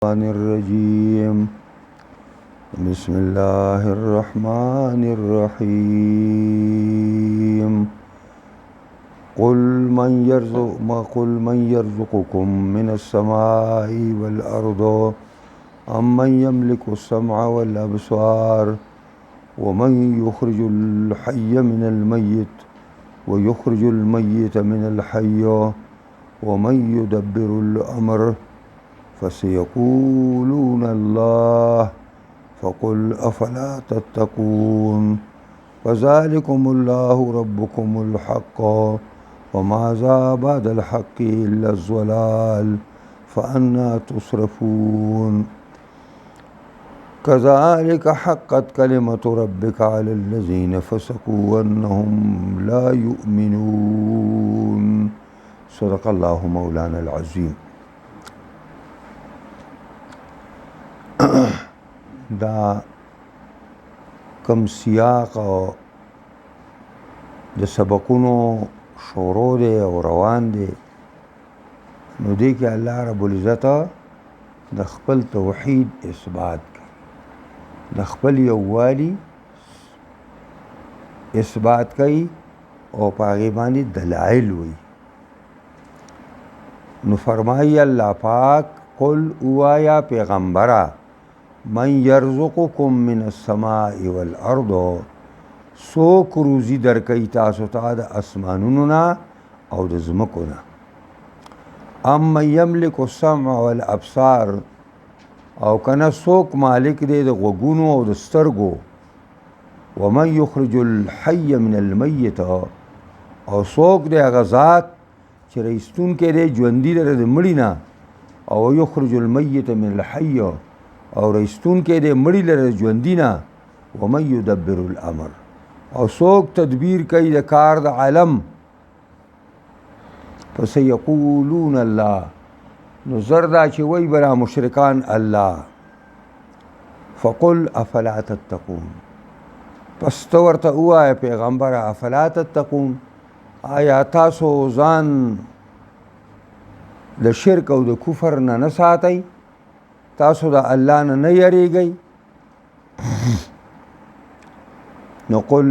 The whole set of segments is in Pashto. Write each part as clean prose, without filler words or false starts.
الشيطان الرجيم. بسم الله الرحمن الرحيم. قل من يرزقكم من السماء والأرض أمن يملك السمع والأبصار ومن يخرج الحي من الميت ويخرج الميت من الحي ومن يدبر الأمر فسيقولون الله فقل أفلا تتقون فذلكم الله ربكم الحق وماذا بعد الحق إلا الضلال فأنى تصرفون كذلك حقت كلمة ربك على الذين فسقوا أنهم لا يؤمنون. صدق الله مولانا العظيم. دا کم سیاق د سبقونو شروع دی او روان دی، نو دی کې الله رب العزت د خپل توحید اثبات کوي، د خپل یووالي اثبات کوي او په هغې باندې دلایل وایي. نو فرمایي الله پاک قل اوایا پیغمبره من یرزقکم من السماء والارض، څوک روزي درکوي تاسو ته د اسمانونو نه او د ځمکو نه. امن یملک السمع والابصار، او کنه څوک مالک دی د غوږونو او د سترګو. ومن یخرج الحی من المیت، او څوک دی هغه ذات چې رایستونکی دی ژوندي لره د مړي نه، او یخرج المیت من الحی، او رایستون کې د مړي لره ژوندي نه. ومن یدبر الامر، او څوک تدبیر کوي د کار د عالم. فسیقولون الله، نو زر دا چې وایي به را مشرکان الله. فقل افلا تتقون، پس ته ورته ووایه پیغمبره افلا تتقون، آیا تاسو ځان د شرک او د کفر نه نه ساتئ؟ تاسو د الله نه یریږئ؟ نو قل،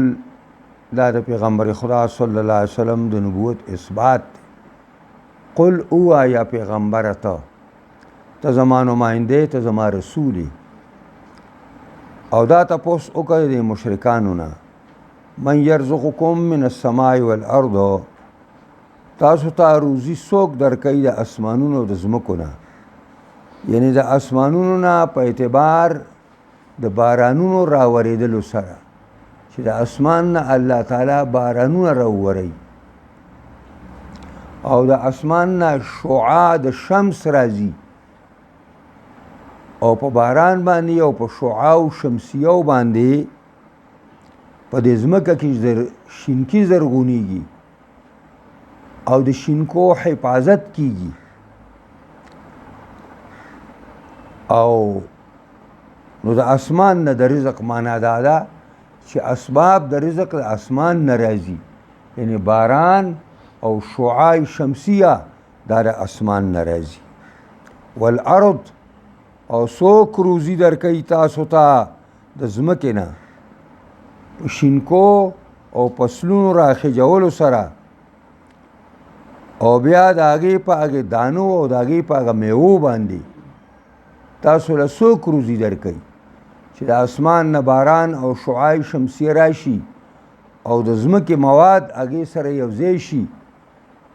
دا د پیغمبر خدا صلی الله علیه وسلم د نبوت اثبات دی. قل اوایا پیغمبره ته زما نماینده، ته زما رسولی، او دا تپوس وکړئ د مشرکانو نه من یرزقکم من السماء والارض، تاسو ته روزي څوک درکوي د اسمانونو او د ځمکو نه، یعنی د اسمانونو نه په اعتبار د بارانونو راورېدلو سره، چې د اسمان نه الله تعالی بارانونه راووري، او د اسمان نه شعاع د شمس راځي، او په باران باندې او په شعاع شمسیو باندې په دې ځمکه کې شینکي زرغونیږي او د شینکو حفاظت کیږي. او نو د اسمان نه د رزق معنا دا ده چې اسباب د رزق د اسمان نه راځي، یعنی باران او شعاع شمسیه دا د اسمان نه راځي. والارض، او څوک روزي درکوي تاسو ته د ځمکې نه په شینکو او فصلونو راخېجولو سره، او بیا د هغې په هغې دانو او د هغې په هغه میوو باندې تاسو له څوک روزي درکوي چې د اسمان نه باران او شعاع شمسیه راشي او د ځمکې مواد هغې سره یوځای شي،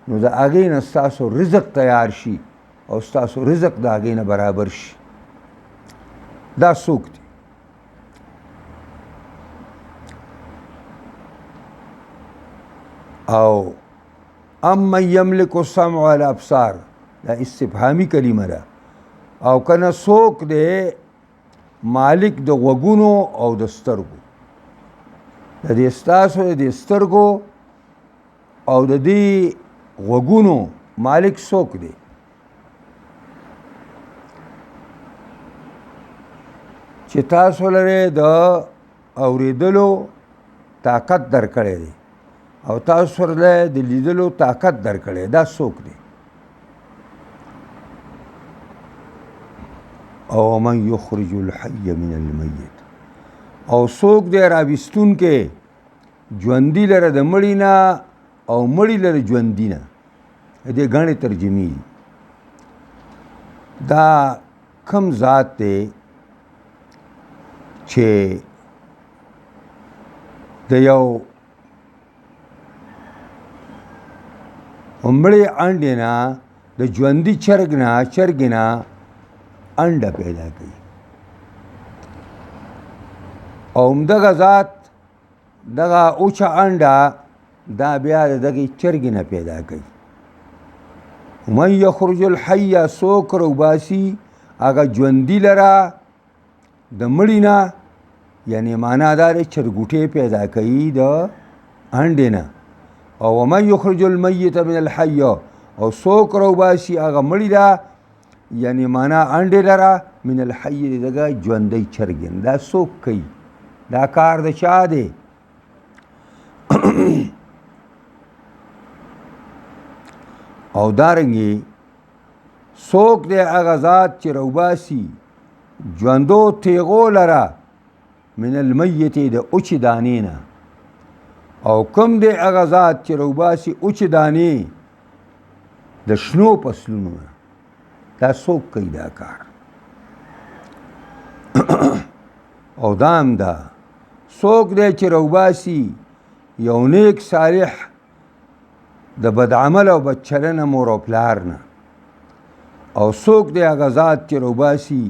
نو د هغې نه ستاسو رزق تیار شي او ستاسو رزق د هغې نه برابر شي. دا څوک دی؟ او امن یملک السمع والابصار، دا استفهامي کلمه ده. او کنه څوک دی مالک د غوږونو او د سترګو، د دې ستاسو د دې سترګو او د دې غوږونو مالک څوک دی؟ چې تاسو لرې د اورېدلو طاقت درکړی دی او تاسو له د لیدلو طاقت درکړی، دا څوک دی؟ او من یخرج الحی من المیت، او څوک دی راویستون کې ژوندي لره د مړي نه او مړي لره ژوندي نه. دې ګڼې ترجمې دي. دا کم ذات دی چې د یو مړې انډې نه د ژوندي چرګې نه انډه پیدا کوي، او همدغه ذات دغه اوچه انډه دا بیا د دغې چرګې نه پیدا کوي. من یخرج الحی، څوک روباسي هغه ژوندي لره د مړي نه، یعنی معنا دا دی چرګوټې پیدا کوي د انډې نه. او ومن یخرج المیت من الحی، او څوک روباسي هغه مړي ده، یعنی معنا انډې لره من الحی دغه ژوندی چرګې نه. دا څوک کوي؟ دا کار د چا دی؟ او دارنګې څوک دی هغه ذات چې روباسي ژوندو تیغو لره من المیت د اوچې دانې نه، او کوم دی هغه ذات چې روباسي اوچې دانې د شنو فصلونو نه. دا څوک کوي دا کار؟ او دا هم ده څوک دی چې روباسي یو نیک صالح د بدعمل او بدچلنه مور او پلار نه، او څوک دی هغه ذات چې روباسي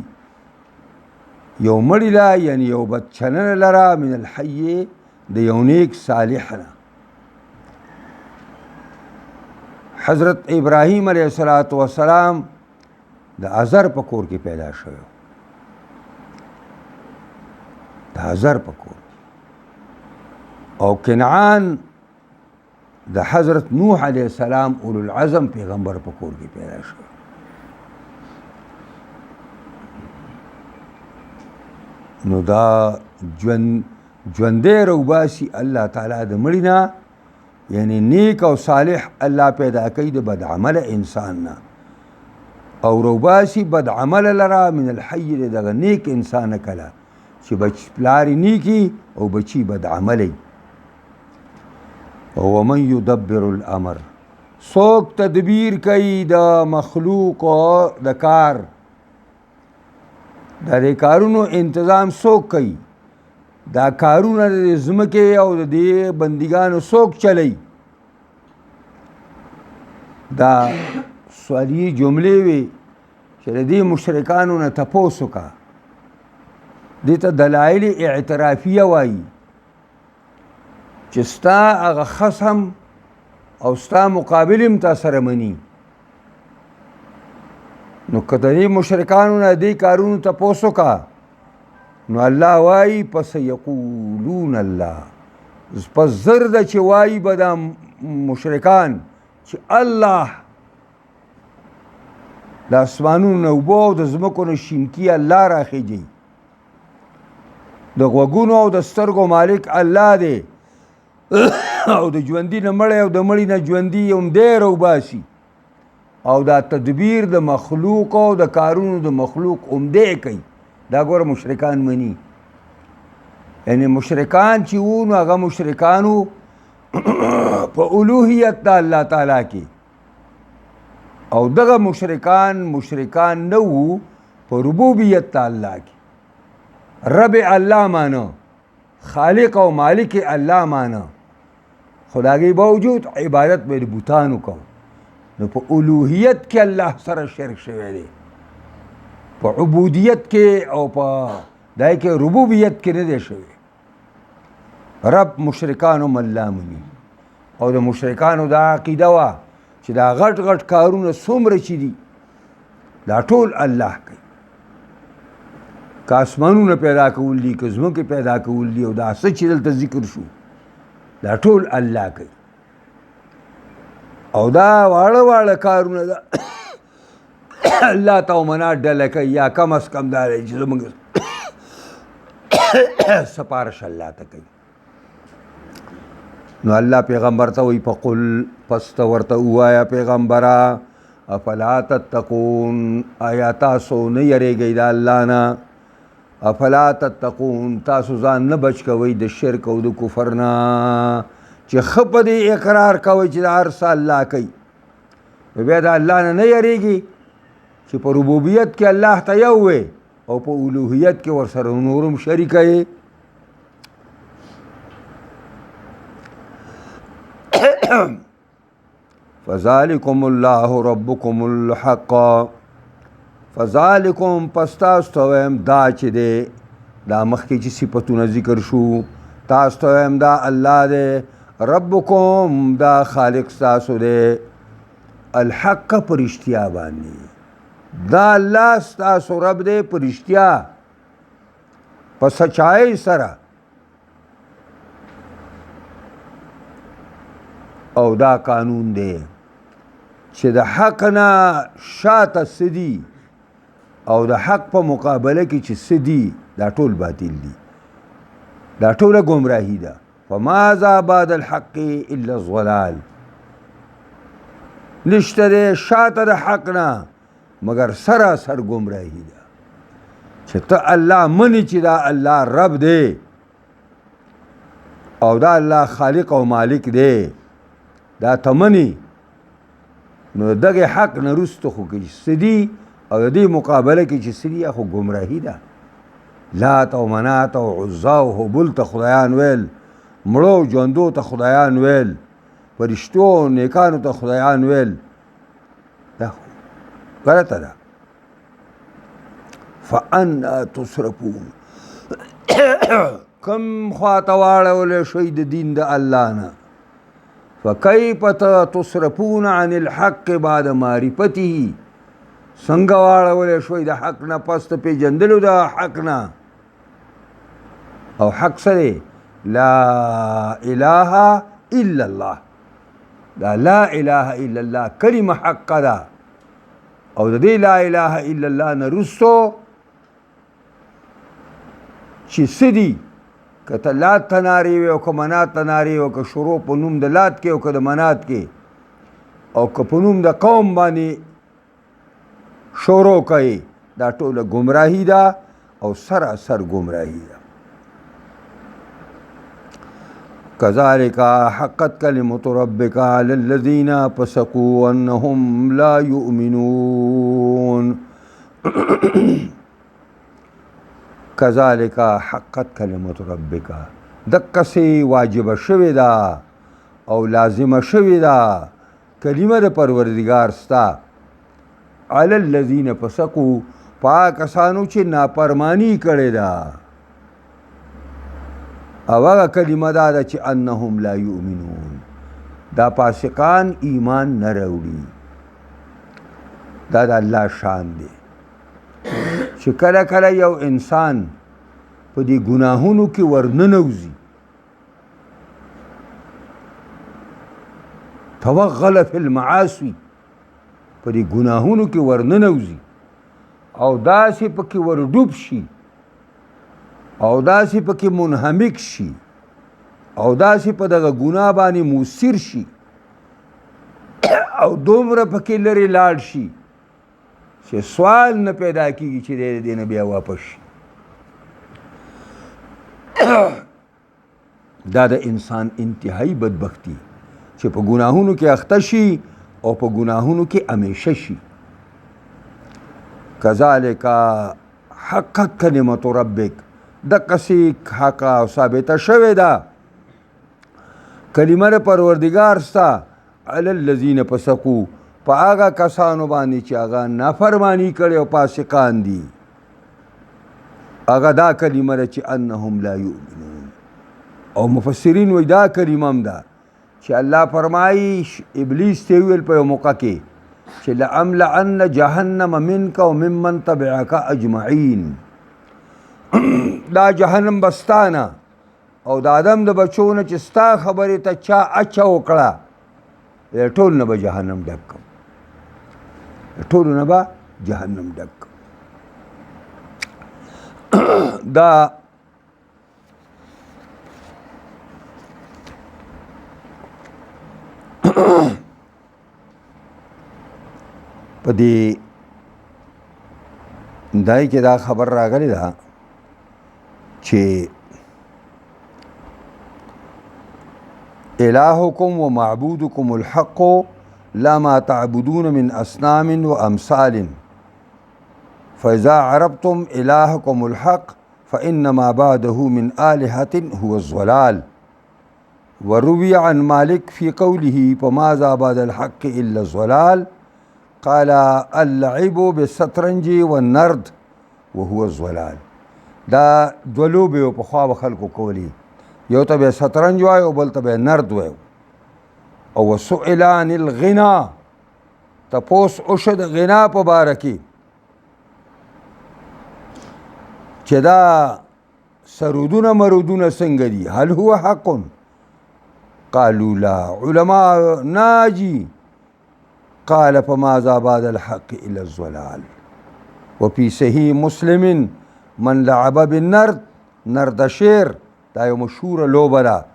یو مړي له، یعنی یو بدچلنه لره من الحی د یو نیک صالح نه. حضرت ابراهیم علیه السلام د عزر په کور کې پیدا شوی، د عزر په کور، او کنعان د حضرت نوح علیه السلام اولو العزم پیغمبر په کور کې پیدا شوی. نو دا ژوندی روباسي الله تعالی د مړي نه، یعنی نیک او صالح الله پیدا کوي د بدعمل انسان نه، او روباسي بدعمل لره من الحی دغه نیک انسان کله چې پلاری نیکی او بچی بدعملی. او ومن یدبر الامر، څوک تدبیر کوي د مخلوق د کار، دا د کارونو انتظام څوک کوي؟ دا کارونه د ځمکې او د دې بندګانو څوک چلی؟ دا سوالی جملې وي چې د دې مشرکانو نه تپوس وکړه. دې ته دلایل اعترافیه وایي چې ستا هغه خصم او ستا مقابل هم تا سره مني. نو که د دې مشرکانو نه دې کارونو تپوس وکړه، نو الله وایي پس یقولون الله، پس زر ده چې وایي به دا مشرکان چې الله د اسمانونو نه اوبه او د ځمکو نه شینکي الله راخیږي، د غوږونو او د سترګو مالک الله دی، او د ژوندي نه مړی او د مړي نه ژوندي هم دی روباسي، او دا تدبیر د مخلوق او د کارونو د مخلوق هم دی کوي. دا ګوره مشرکان مني. یعنی مشرکان چې وو نو هغه مشرکانو په الوهیت د الله تعالی کې، او دغه مشرکان نه وو په ربوبیت د الله کې. رب الله مانه، خالق او مالک الله مانه، خداګي باوجود عبادت به د بوتانو کو. نو په الوهیت کې الله سره شرک شوی دی، په عبودیت کې او په دای کې ربوبیت کې نه دی شوی. رب مشرکانو الله مني، او د مشرکانو دا عقیده وه چې دا غټ غټ کارونه څومره چې دي دا ټول الله کوي. که اسمانونه پیدا کول دي، که ځمکې پیدا کول دي، او دا څه چې دلته ذکر شو دا ټول الله کوي. او دا واړه واړه کارونه دا الله ته ومنا ډله کوي، یا کم از کم دا دی چې زموږ سپارش الله ته کوي. نو الله پیغمبر ته وایي فقل، پس ته ورته ووایه پیغمبره افلا تتقون آیا تاسو نه یریږئ د الله نه افلا تتقون تاسو ځان نه بچ کوئ د شرک او د کفر نه چې ښه په دې اقرار کوئ چې د هر څه الله کوي نو بیا د الله نه یریږي چې په ربوبیت کې الله ته یو وې او په الوهیت کې ورسره نورم شریکه یې فذلکم الله ربکم الحق فذلکم پس تاسو ته وایم دا چې دی دا مخکې چې صفتونه ذکر شو تاسو ته وایم دا الله دی ربکم دا خالق ستاسو دی الحق په رښتیا باندې دا الله ستاسو رب دی په رښتیا په سچایۍ سره او دا قانون دی چې د حق نه شاته څه دي او د حق په مقابله کې چې څه دي دا ټول باطل دي دا ټوله ګمراهي ده فماذا بعد الحق الا الضلال نشته دی شاته د حق نه مگر سراسر ګمراهي ده چې ته الله منې چې دا الله رب دی او دا الله خالق او مالک دی دا ته منې نو دغه حق نه رسته خو کې څه دي او د دې مقابله کې چې څه دي خو ګمراهي ده لات او منات او عزا او هبل ته خدایان ویل مړو ژوندو ته خدایان ویل فرشتو نیکانو ته خدایان ویل دا غلطه ده فانا تصرفون کم خواته واړولی شوی د دین د الله نه فکیف تصرفون عن الحق بعد معرفته څنګه واړولی شوی د حق نه پس د پېژندلو د حق نه او حق سره لا اله الا الله دا لا اله الا الله کلمه حق ده او د دې لا اله الا الله نه رسو چې څه دي که ته لات ته نارې وې او که منات ته نارې او که شروع په نوم د لات کې او که د منات کې او که په نوم د قوم باندې شروع کوي دا ټوله ګمراهي ده او سراسر ګمراهي ده كذلك حقت كلمة ربك على الذين فسقوا أنهم لا يؤمنون كذلك حقت كلمة ربك دقسي واجب شوي دا او لازم شوي دا کلمه د پروردگار ستا على الذين فسقوا پاکستانو چې نافرمانی کړي دا او هغه کلمه دا ده چې انهم لا یؤمنون دا فاسقان ایمان نه راوړي دا د الله شان دی چې کله کله یو انسان په دې ګناهونو کې ورننوځي توغل فی المعاصی په دې ګناهونو کې ورننوځي او داسې پکې ورډوب شي او داسې پکې منهمک شي او داسې په دغه ګناه باندې موثر شي او دومره پکې لرې لاړ شي چې سوال نه پیدا کېږي چې د دې نه بیا واپس شي دا د انسان انتهایی بدبختی چې په ګناهونو کې اخته شي او په ګناهونو کې همیشه شي کذالک حقت کلمت ربک دقسی حق او ثابته شوې ده کلمه پروردگار ستا علی الذین فسقوا په هغه کسانو باندې چې هغه نافرمانی کړي او فاسقان دي هغه دا کلمه ده چې انهم لا یؤمنون او مفسرین وایي دا کلمه هم ده چې الله فرمایي ابلیس ته ویل په یو موقع کې چې لأملأن جهنم منک وممن تبعک اجمعین دا جهنم بستانه او د آدم د بچو نه چې ستا خبرې ته چا اچه وکړه ټول نه به جهنم ډک کړم ټولو نه به جهنم ډک دا په دې دای کې دا خبر راغلی ده چې الهکم و معبودکم الحق لا ما تعبدون من اصنام و امثال فاذا عرفتم الهکم الحق فانما بعده من آلهة هو الضلال وروي عن مالك في قوله فماذا بعد الحق الا الضلال قال اللعب بالشطرنج والنرد وهو الضلال. دا دوه لوبې پخوا به خلکو کولې، یو ته به شطرنج وایو بل ته به نرد وایو. او وسئل عن الغنا، تپوس وشو د غنا په باره کې چې دا سرودونه مرودونه څنګه دي، هل هو حق؟ قالوا لا. علماء ناجي قال فماذا بعد الحق الا الضلال. وفي صحيح مسلم من لعب بالنرد، نرد شعر دا یو مشهوره لوبه ده،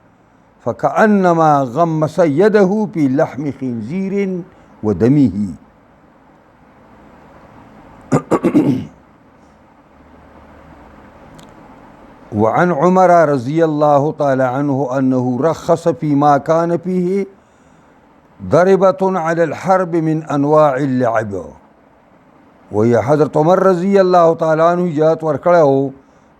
فكأنما غمس يده في لحم خنزير ودمه. وعن عمر رضي الله تعالى عنه أنه رخص فيما كان فيه ضربة على الحرب من أنواع اللعب. وهي حضرت عمر رضی الله تعالی عنہ اجازت ورکړی و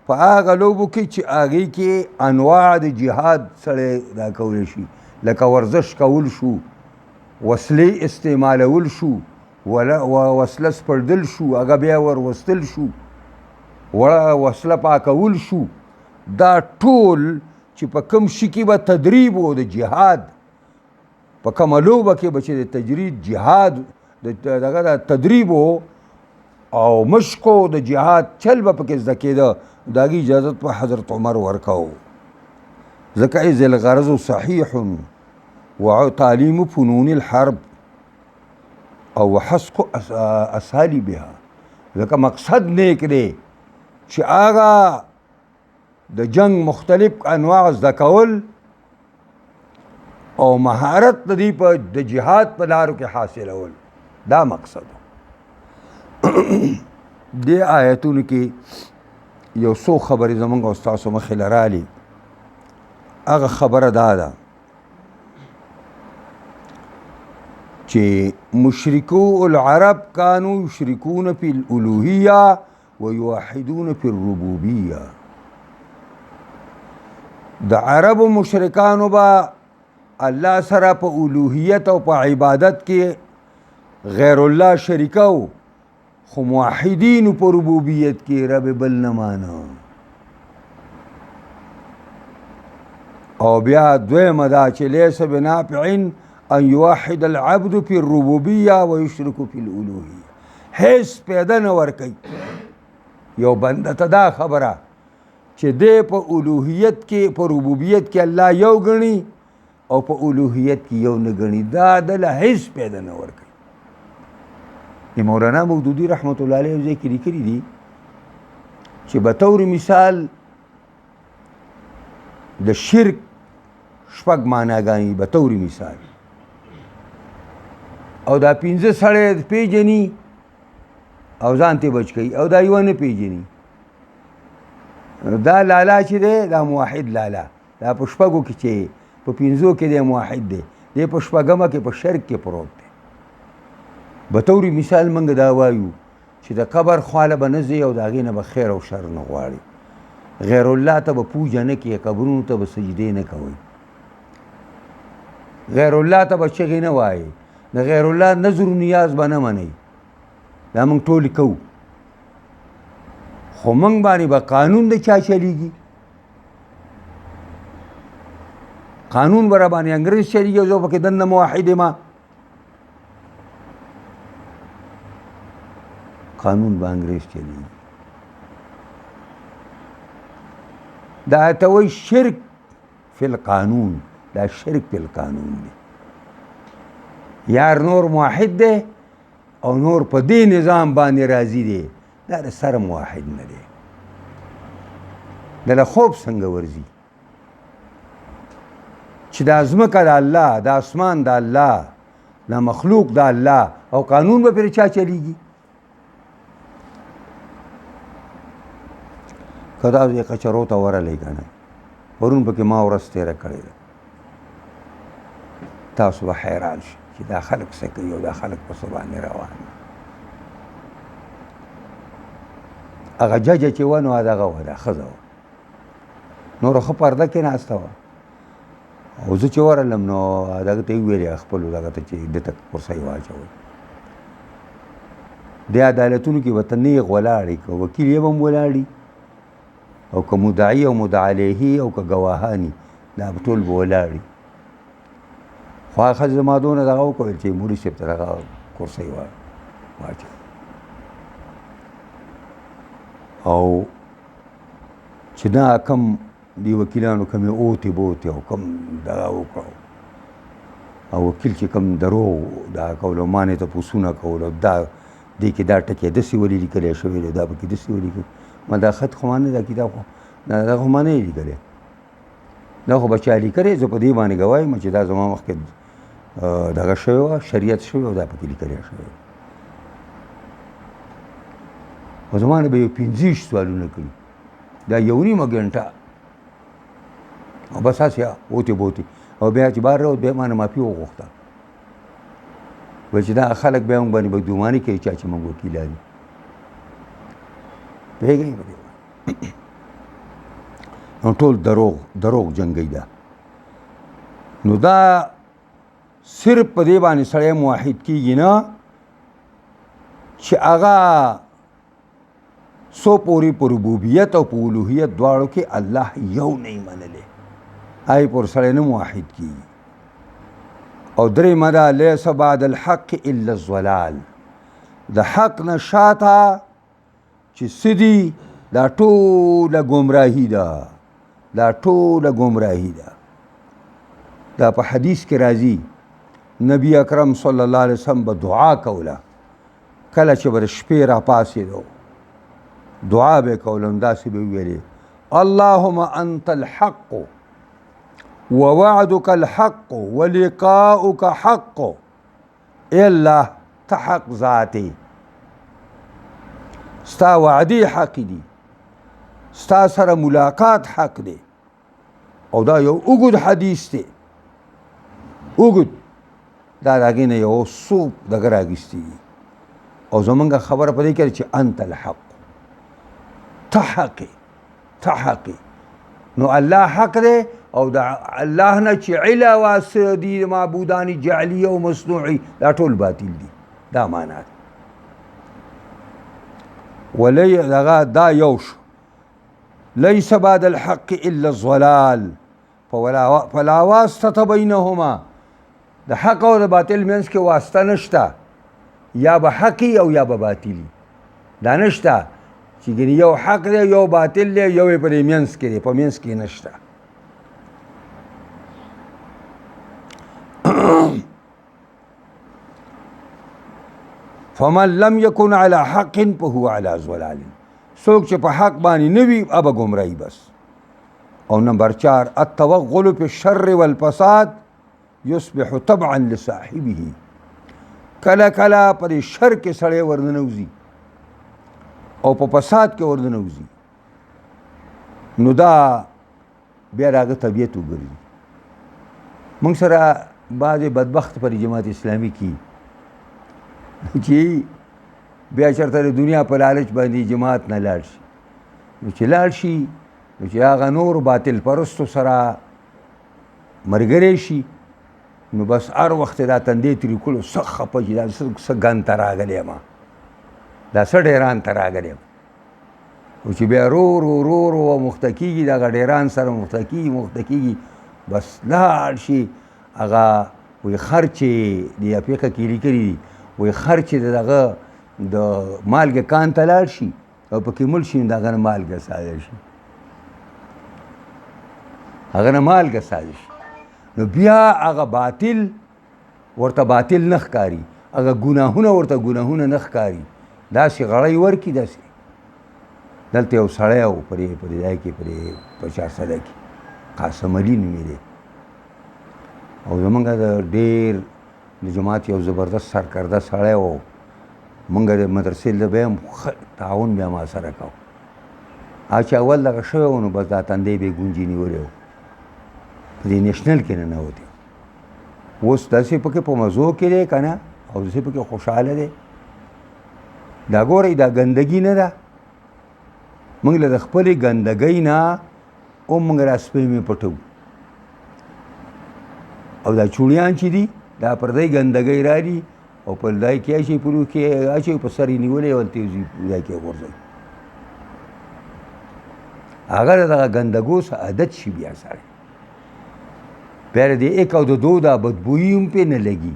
په هغه لوبو کې چې هغې کې انواع د جهاد سړی دا کولی شي، لکه ورزش کول شو، وسلې استعمالول شو، وسله سپړدل شو، هغه بیا وروستل شو، وسله پاکول شو. دا ټول چې په کوم شي کې به تدریب و د جهاد، په کومه لوبه کې به چې د تجرید جهاد دغه د تدریب او مشقو د جهاد چل به پکې زده کېده، د هغې اجازت په حضرت عمر ورکو. ځکه اذ الغرض صحیح وتعلیم فنون الحرب او حسق اسالیبها، ځکه مقصد نیک دی چې هغه د جنگ مختلف انواع زده کول او مهارت د دې په د جهاد په لارو کې حاصلول، دا مقصد. دې آیتونو کې یو څو خبرې زمونږ او ستاسو مخې له رالي. هغه خبره دا ده چې مشرکو العرب کانو یشرکون فی الالوهیه ویوحدون فی الربوبیه. د عربو مشرکانو به الله سره په الوهیت او په عبادت کې غیر الله شریکو، خو موحدینو په ربوبیت کې رب بل نه مانه. او بیا دویمه دا چې لیس بنافع ان یوحد العبد فی الربوبیه ویشرک فی الالوهیه. هیڅ پیدا نه ورکوي یو بنده ته دا خبره چې دی په الوهیت کې په ربوبیت کې الله یو ګڼي او په الوهیت کې یو نه ګڼي، دا دله هیڅ پیدا نه ورکوي. مولانا مودودی رحمت الله علیه ځای کې لیکلي دي چې به طور مثال د شرک شپږ معناګانې به طور مثال، او دا 15 سړی پیژني او ځان ته بچ کوي، او دا یو نه پیژني. دا لالا چې دی دا موحد لالا، دا په شپږو کې چې په 15 کې دی موحد دی، دی په شپږمه کې په شرک کې پروت دی. به طور مثال موږ دا وایو چې د قبر خواله به نه ځئ او د هغې نه به خیر او شر نه غواړي، غیر الله ته به پوجه نه کوئ، قبرونو ته به سجدې نه کوئ، غیر الله ته به چغې نه وایئ، د غیر الله نظر و نیاز به نه منئ. دا موږ ټول کوو، خو موږ باندې به قانون د چا چلیږي؟ قانون به را باندې انګریز چلیږي او زه پکې دننه موحد یم؟ قانون به انګریز چلیږي. دا ته وایي شرک فی القانون، دا شرک فی القانون دی. یار نور موحد دی او نور په دې نظام باندې راضي دی، دا د سره موحد نه دی. دله خوب څنګه ورځي چې دا ځمکه د الله، د اسمان د الله، دا مخلوق دا الله او قانون به پرې چا چلیږي. که دا دې کچرو ته ورلی که نه پرون پکې ما ورځ تېره کړې ده تاسو به حیران شئ چې دا خلک څه کوي او دا خلک په څه باندې روان دي. هغه ججه چې وه نو دغه وه دا ښځه وه نوره ښه پرده کې ناسته وه او زه چې ورغلم نو دغه ته یې وویلې خپلو دغه ته چې ده ته کرسۍ واچوئ. دې عدالتونو کې به ته نیغ ولاړې که وکیل یې به هم ولاړي او که مدعي او مدعا علیه او که ګواهاني دا به ټول به ولاړي. خو هغه ښځې زما دونه دغه وکړل چې مولي صاحب ته دغه کرسۍ واچوي او چې دا کم دی وکیلانو کمې اوتې بوتې او کم دغه وکړو او وکیل چې کم دروغ دا کول او ما نه تپوسونه کول او دا دې کې دا ټکې داسې ولې لیکلی شوی دی دا پکې داسې ولیکل ما دا خط خو ما نه دا کتاب خو دا خو ما نه یې لیکلی دا خو به چا لیکلی زه په دې باندې ګواه یم چې دا زما مخکې دغه شوی وه شریعت شوی او دا پکې لیکلی شوی او زما نه به یو 15 سوالونه کړي دا یو نیمه ګنټه او بس هسې اوتې بوتې او بیا چې بهر راوت بیا ما نه معافي وغوښته وایي چې دا خلک بیا موږ باندې بدګماني کوي چا چې موږ وکیلان یو پوهېږئ په دې نو ټول دروغ جنګی ده. نو دا صرف په دې باندې سړی موحد کېږي نه چې هغه څو پورې په ربوبیت او په الوهیت دواړو کې الله یو نه یې منلی هغې پورې سړی نه موحد کېږي. او درېیمه ده لیس بعد الحق الا الضلال د حق نه شاته چې څه دي دا ټوله ګمراهي ده دا ټوله ګمراهي ده. دا په حدیث کې راځي نبی اکرم صلی الله علیه وسلم به دعا کوله کله چې به د شپې راپاڅېدو دعا به یې کوله نو داسې به ویلې اللهم انت الحق ووعدك الحق ولقاؤك حق. ای الله ته حق ذاتې ستا وعدې حق دي ستا سره ملاقات حق دی او دا یو اوږد حدیث دی اوږد دا د هغې نه یو څو دغه راګیستي دي او زمونږ خبره په دې کې چې انت الحق ته حق ته حق نو الله حق دی او د الله نه چې علاوه څه دي معبودان جعلي او مصنوعي دا ټول باطل دي دا معنا ده. ولی دغه دا یو شو لیس بعد الحق الا الضلال فلا واسطة بینهما د حق او د باطل منځ کې واسطه نشته یا به حقي او یا به باطلي دا نشته چې ګنې یو حق دی یو باطل دی یو یې په دې منځ کې دی په منځ کې نشته. فمن لم يكن على حق فهو على ضلال څوک چې په حق باندې نه وي هغه ګمراهي بس. او نمبر 4 التوغل في الشر والفساد يصبح طبعا لصاحبه کله کله په شر کې سړی ورننوځي او په فساد کې ورننوځي نو دا بیا د هغه طبیعت وګرځي. موږ سره بعضې بدبخت پر جماعت اسلامي کې چې بیا چېرته د دنیا په لالچ باندې جماعت نه لاړ شي نو چې لاړ شي نو چې هغه نور باطل پرستو سره ملګری شي نو بس هر وخت دا تندې ترې کړو څه خفه چې دا څه ګند ته راغلی یم دا څه ډیران ته راغلی یم او چې بیا رو مخته کېږي دغه ډیران سره مخته کېږي بس لاړ شي هغه وایي خر چې د افریقا کې لیکلي دي وایي خر چې دغه د مالګې کان ته لاړ شي او پکې مړ شي نو د هغه نه مالګه ساده شي هغه نه مالګه ساده شي نو بیا هغه باطل ورته باطل نه ښکاري هغه ګناهونه ورته ګناهونه نه ښکاري داسې غړی ورکړي داسې دلته یو سړی و پرې ځای کې پرې په چارسده کې قاسم علي نومېدی او زمونږ د ډېر د جماعت یو زبردست سرکرده سړی و، مونږ د مدرسې له به هم تعاون بیا ما سره کوو. هغه چې اول دغه شوی و نو بس دا تندی به یې ګونجې نیولی و، په دې نیشنل کې ننوتی. اوس داسې پکې په مزو کې دی که نه، او داسې پکې خوشحاله دی. دا ګورئ دا ګندګي نه ده، موږ له د خپلې ګندګۍ نه هم موږ راسپېمې پټو، او دا چوړیان چې دي دا پردی ګندګۍ راړي او په ځای کې اچوي، په روح کې اچوي، په سر یې نیولی او هلته یې ځای کې غورځوي. هغه د دغه ګندګو څه عادت شي بیا سړی، بیا د یک او د دو دا بدبویي هم پرې نه لګي،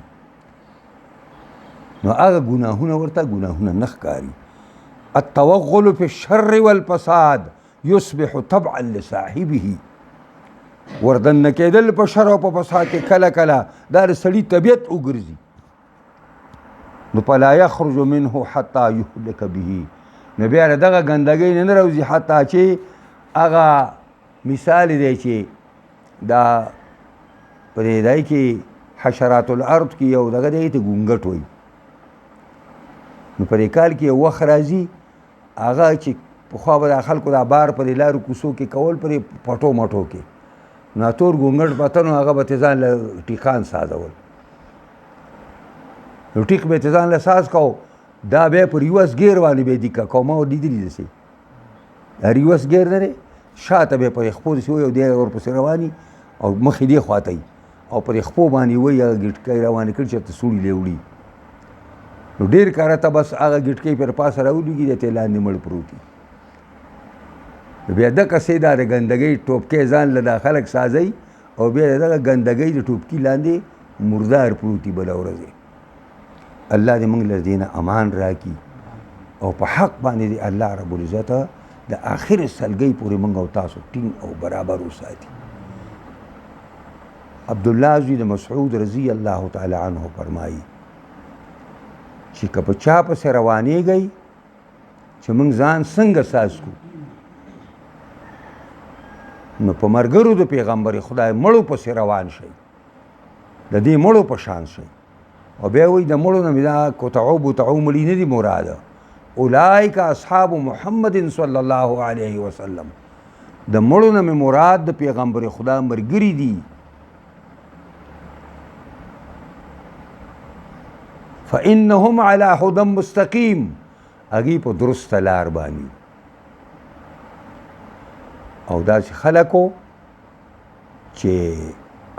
نو هغه ګناهونه ورته ګناهونه نه ښکاري. التوغل فی الشر والفساد یصبح طبعا لصاحبه. وردننه کېدل په شر او په فساد کې کله کله دا د سړي طبیعت وګرځي، نو فلا یخرج منه حتی یهلک به. نو بیا د دغه ګندګۍ نه نه راوځي حتی چې هغه مثال دی چې دا په دې ځای کې حشرات الارض کې یو دغه دی ته ګونګټ وایي، نو په دې کال کې یو وخت راځي هغه چې پخوا به دا خلکو دا بار په دې لارو کوڅو کې کول، په دې پټو مټو کې ناتور ګونګټ پته نو هغه به تې ځان له ټیکان سازول، نو ټیک به تې ځان له ساز کو، دا بیا په ریوس ګیر باندې به یې دیکه کو. ما لیدلي داسې ریوس ګیر نه دی، شاته به پرې خپو داسې وایي او دی ورپسې رواني او مخې دې خوا ته وي او پرې خپو باندې وایي هغه ګټکۍ روانې کړي چې ورته سوړي لی وړي، نو ډېر کاره ته بس هغه ګټکۍ پر پاسه راولېږي دی ته لاندې مړ پروت وي. بیا دغه څه دا د ګندګۍ ټوپکې ځان له دا خلک سازوي او بیا د دغه ګندګۍ د ټوپکي لاندې مردار پروت وي بله ورځ. الله دې موږ له دې نه امان راکړي او په حق باندې دې الله رب العزت د آخر سلګۍ پورې موږ او تاسو ټینګ او برابر وساتي. عبدالله زوی د مسعود رضی الله تعالی عنه فرمایي چې که په چا پسې روانېږئ چې موږ ځان څنګه ساز کړو، نو په ملګرو د پیغمبر خدای مړو پسې روان شئ، د دې مړو په شان شئ. او بیا وایي د مړو نه مې دا کوتعو بوتعو مړي نه دي مراده، اولئک اصحاب محمد صلی الله علیه وسلم، د مړو نه مې مراد د پیغمبر خدا ملګري دي. فإنهم على هدى مستقیم، هغوی په درسته لار باندې. او داسې خلکو چې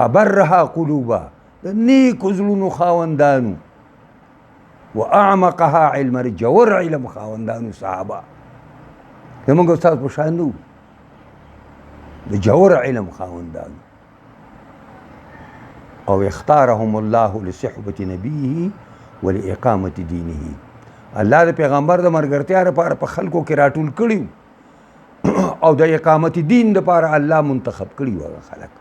ابرها قلوبا، د نیکو زړونو خاوندانو، و اعمقها علما، جوور علم خاوندانو صحابه، زموږ استاد په شان نه د جوور علم خاوندانو. او اختارهم الله لصحبة نبیه ولاقامة دینه، الله د پیغمبر د ملګرتیا لپاره په خلکو کې راټول کړي او د اقامت دین لپاره الله منتخب کړي و هغه خلک،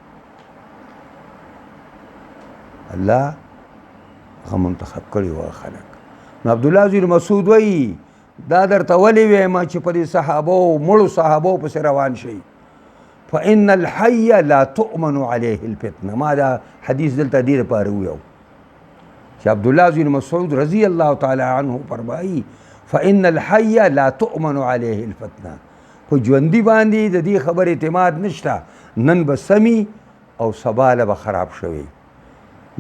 الله هغه منتخب کړي و هغه خلک. نو عبدالله زوی مسعود وایي دا درته ولې وایم چې په دې صحابو مړو صحابو پسې روان شئ، فإن الحي لا تؤمن عليه الفتنه. ما دا حدیث دلته دې لپاره ویو چې عبدالله زوی مسعود رضی الله تعالی عنه فرمایي فإن الحي لا تؤمن عليه الفتنه، په ژوندي باندې د دې خبر اعتماد نشته، نن به سمي او سبا له به خراب شوی،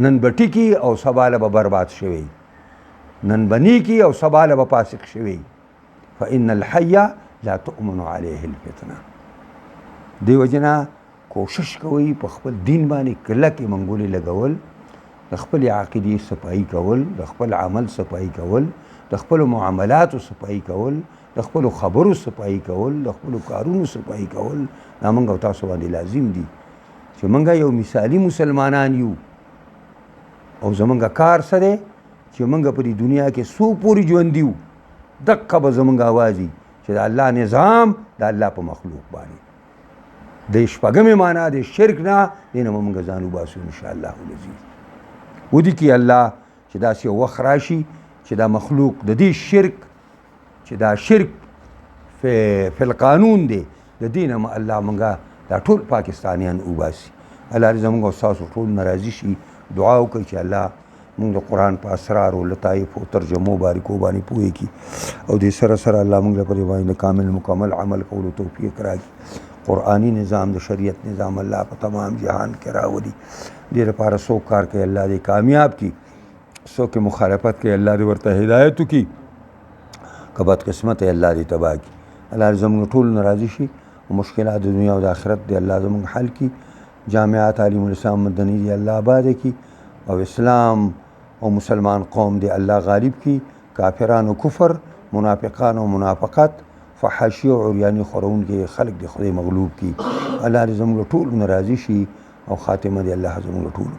نن به ټیکي او سبا له به برباد شوی، نن به نیکي او سبا له به فاسق شوی. فإن الحي لا تؤمن عليه الفتنه. دی وجنه کوشش کوئ په خپل دین باندې کلکې منګولې لګول، د خپل عقیدې صفایي کول، د خپل عمل صفایي کول، د خپل معاملاتو صفایي کول، د خپل خبرو صفایي کول، د خپل کارونو صفایي کول. دا موږ او تاسو باندې لازم دي چې موږ یو مثالي مسلمانان یو او زمونږ کار څه دی چې موږ په دې دنیا کې څو پورې ژوندي یو، دقه به زمونږ اواز وي چې د الله نظام د الله په مخلوق باندې د شپږمې معنا د شرک نه دې نه به موږ ځان وباسو انشاءالله العزیز. ودي کې الله چې داسې یو وخت راشي چې دا مخلوق د دې شرک چې دا شرک فی القانون دی د دې نه الله موږ دا ټول پاکستانیان وباسي. الله دې زموږ او ستاسو ټول نه راضي شي. دعا وکړئ چې الله موږ د قرآن په اسرار او لطایف او ترجمو باریکو باندې پوهې کی او دې سره سره الله موږ له پرې باندې کامل مکمل عمل کولو توفیق راکړي. قرآني نظام د شریعت نظام الله په تمام جهان کې راولي. دې لپاره څوک کار کوي الله دې کامیاب کړي، څوک مخالفت کوي الله دې ورته هدایت وکړي، که بدقسمت الله دې تباه کړي. الله دې زموږ ټول نه راضي شي او مشکلات د دنیا او د آخرت دې الله زموږ حل کړي. جامعه تعلیم الاسلام مدني دې الله آباد کړي او اسلام او مسلمان قوم دې الله غالب کړي. کافران او کفر، منافقان او منافقت، فحاشي او عریاني خورونکي خلق دې خدای مغلوب کړي. الله دې زموږ ټول نه راضي شي او خاتمه دې الله زموږ ټول